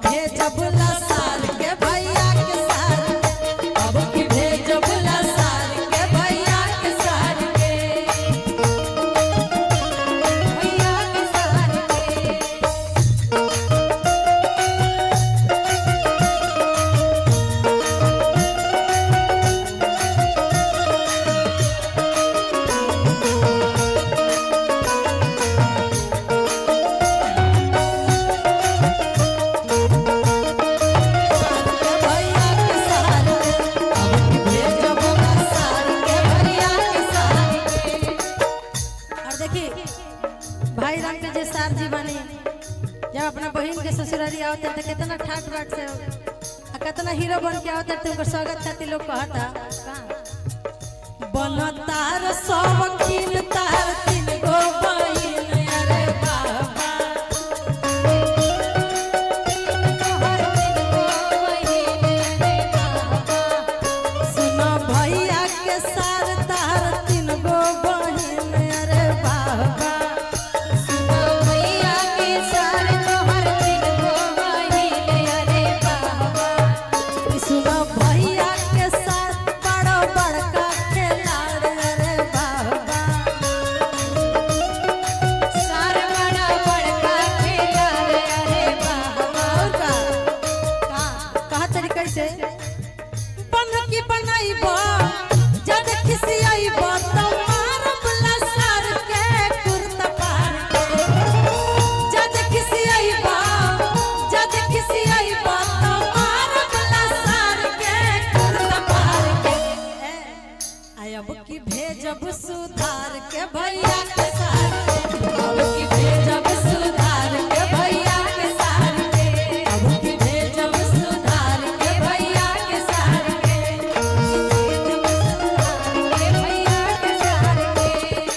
भेजब लसार के भैया के सार, अब की भेजब लसार के भैया के सार के, भैया के सार के। भाई राम के जे सार जी बने जब अपना बहन के ससुरारी आवते तो कितना ठाट बाट से कितना हीरो बन के आवते तो उनका स्वागत खातिर लोग कहता बनतार सब किन तार तीन गो बहिन अरे बाबा तोहर तीन गो बहिन अरे बाबा सुनो भैया के सार तार तीन गो बहिन अरे बाबा भेजब सुधार के भैया के सार, अब की भेजब सुधार के भैया के सार के, अब की भेजब सुधार के भैया के सार के, भेजब सुधार के भैया के सार के।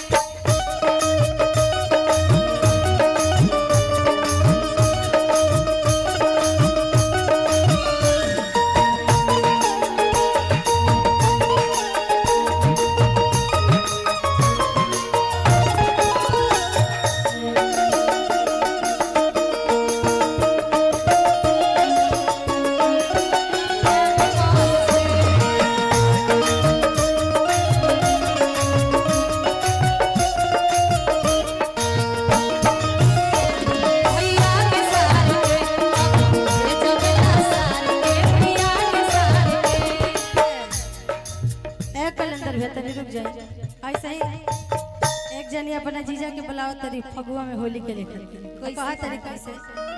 रुक जाए ऐसे ही एक जनी अपना जीजा के बुलाओ तरी फगुआ में होली के लेकर कहा तरीका से